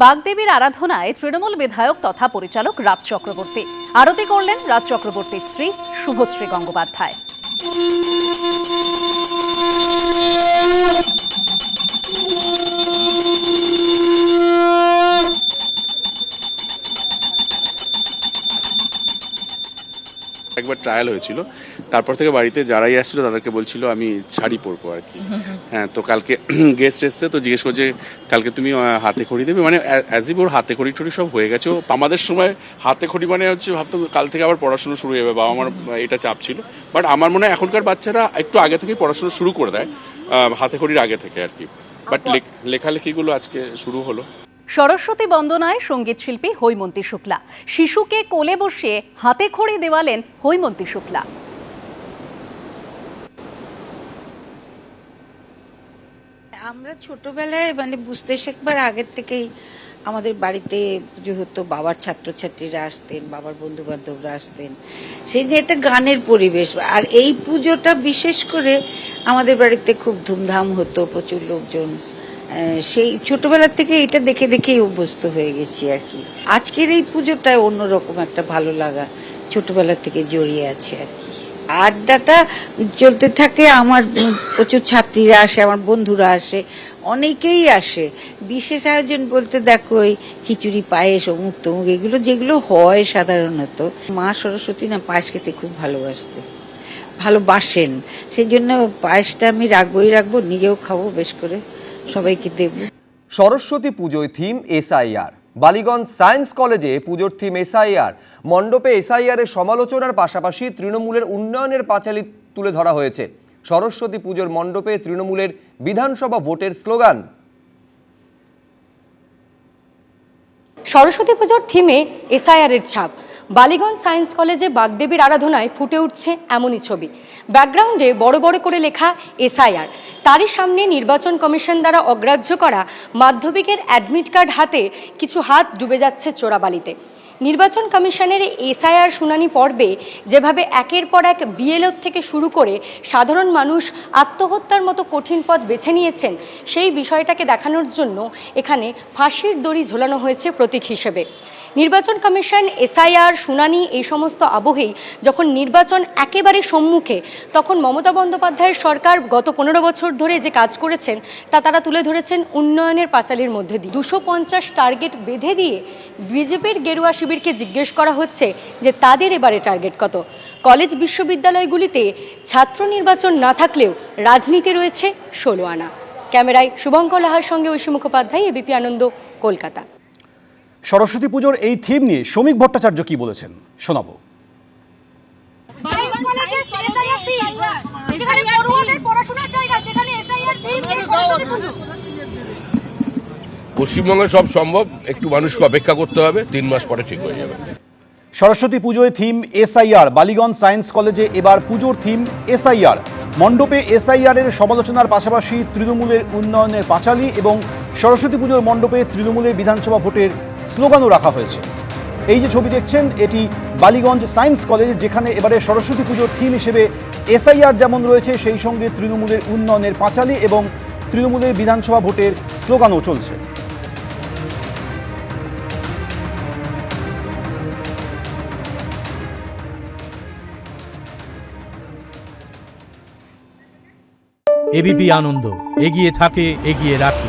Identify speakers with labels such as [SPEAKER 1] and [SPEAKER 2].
[SPEAKER 1] বাগদেবীর আরাধনায় তৃণমূল বিধায়ক তথা পরিচালক রাজ চক্রবর্তী আরতি করলেন রাজ চক্রবর্তীর স্ত্রী শুভশ্রী গঙ্গোপাধ্যায়।
[SPEAKER 2] একবার ট্রায়াল হয়েছিল, তারপর থেকে বাড়িতে যারাই আসছিল তাদেরকে বলছিল আমি শাড়ি পরবো আর কি। হ্যাঁ, তো কালকে গেস্ট এসছে, তো জিজ্ঞেস করছে কালকে তুমি হাতে খড়ি দেবে, মানে অ্যাজ ইভ ওর হাতে খড়ি টড়ি সব হয়ে গেছে। আমাদের সময় হাতে খড়ি মানে হচ্ছে ভাবতাম কাল থেকে আবার পড়াশোনা শুরু হয়ে যাবে, বাবা আমার এটা চাপ ছিল। বাট আমার মনে হয় এখনকার বাচ্চারা একটু আগে থেকেই পড়াশোনা শুরু করে দেয়, হাতে খড়ির আগে থেকে আর কি। বাট লেখালেখিগুলো আজকে শুরু হলো।
[SPEAKER 1] সরস্বতী বন্দনায় সঙ্গীত শিল্পী হৈমন্তী শুক্লা শিশুকে কোলে বসিয়ে হাতে খড়ি দেওয়ালেন হৈমন্তী শুক্লা।
[SPEAKER 3] আমরা ছোটবেলায় বুঝতে শেখবার আগের থেকেই আমাদের বাড়িতে পুজো হতো, বাবার ছাত্রছাত্রীরা আসতেন, বাবার বন্ধু বান্ধবরা আসতেন, সেই যে একটা গানের পরিবেশ। আর এই পুজোটা বিশেষ করে আমাদের বাড়িতে খুব ধুমধাম হতো, প্রচুর লোকজন। সেই ছোটবেলা থেকে এটা দেখে দেখেই অভ্যস্ত হয়ে গেছি আর কি। আজকের এই পুজোটায় অন্যরকম একটা ভালো লাগা ছোটবেলা থেকে জড়িয়ে আছে আর কি। আড্ডাটা চলতে থাকে, আমার প্রচুর ছাত্রীরা আসে, আমার বন্ধুরা আসে, অনেকেই আসে। বিশেষ আয়োজন বলতে দেখো ওই খিচুড়ি, পায়েস, অমুক তমুক, এগুলো যেগুলো হয় সাধারণত। মা সরস্বতী না পায়েস খেতে খুব ভালোবাসেন, সেই জন্য পায়েসটা আমি রাখবো, নিজেও খাবো, বেশ করে সবাইকে দেব।
[SPEAKER 4] সরস্বতী পুজোয় থিম এসআইআর। বালিগঞ্জ সায়েন্স কলেজে পুজোর থিম এসআইআর। মণ্ডপে এসআইআর এর সমালোচনার পাশাপাশি তৃণমূলের উন্নয়নের পাঁচালী তুলে ধরা হয়েছে। সরস্বতী পুজোর মণ্ডপে তৃণমূলের বিধানসভা ভোটের স্লোগান।
[SPEAKER 5] সরস্বতী পুজোর থিমে এসআইআর এর ছাপ। বালিগঞ্জ সায়েন্স কলেজে বাগদেবীর আরাধনায় ফুটে উঠছে এমনই ছবি। ব্যাকগ্রাউন্ডে বড় বড় করে লেখা এসআইআর, তারই সামনে নির্বাচন কমিশন দ্বারা অগ্রাহ্য করা মাধ্যমিকের অ্যাডমিট কার্ড হাতে কিছু হাত ডুবে যাচ্ছে চোরাবালিতে। নির্বাচন কমিশনের এসআইআর শুনানি পর্বে যেভাবে একের পর এক বিএলও থেকে শুরু করে সাধারণ মানুষ আত্মহত্যার মতো কঠিন পথ বেছে নিয়েছেন, সেই বিষয়টাকে দেখানোর জন্য এখানে ফাঁসির দড়ি ঝোলানো হয়েছে প্রতীক হিসেবে। নির্বাচন কমিশন এসআইআর শুনানি এই সমস্ত আবহেই যখন নির্বাচন একেবারে সম্মুখে, তখন মমতা বন্দ্যোপাধ্যায়ের সরকার গত 15 বছর ধরে যে কাজ করেছেন তা তারা তুলে ধরেছেন উন্নয়নের পাঁচালীর মধ্যে দিয়ে। 250 টার্গেট বেঁধে দিয়ে বিজেপির গেরুয়া শিবিরকে জিজ্ঞেস করা হচ্ছে যে তাদের এবারে টার্গেট কত। কলেজ বিশ্ববিদ্যালয়গুলিতে ছাত্র নির্বাচন না থাকলেও রাজনীতি রয়েছে 16 আনা। ক্যামেরায় শুভঙ্কর লাহার সঙ্গে ঐশী মুখোপাধ্যায়, এবিপি আনন্দ, কলকাতা।
[SPEAKER 6] সরস্বতী পুজোর এই থিম নিয়ে শ্রমিক ভট্টাচার্য কি বলেছেন শোনাবো।
[SPEAKER 7] পশ্চিমবঙ্গে সব সম্ভব, একটু মানুষকে অপেক্ষা করতে হবে, 3 মাস পরে ঠিক হয়ে যাবে।
[SPEAKER 6] সরস্বতী পুজোয় থিম এসআইআর। বালিগঞ্জ সায়েন্স কলেজে এবার পুজোর থিম এসআইআর। মণ্ডপে এসআইআর এর সমালোচনার পাশাপাশি তৃণমূলের উন্নয়নের পাঁচালী এবং সরস্বতী পুজোর মণ্ডপে তৃণমূলের বিধানসভা ভোটের স্লোগানও রাখা হয়েছে। এই যে ছবি দেখছেন, এটি বালিগঞ্জ সায়েন্স কলেজ, যেখানে এবারে সরস্বতী পুজোর থিম হিসেবে এসআইআর যেমন রয়েছে, সেই সঙ্গে তৃণমূলের উন্নয়নের পাঁচালী এবং তৃণমূলের বিধানসভা ভোটের স্লোগানও চলছে।
[SPEAKER 8] এবিপি আনন্দ, এগিয়ে থাকে, এগিয়ে রাখে।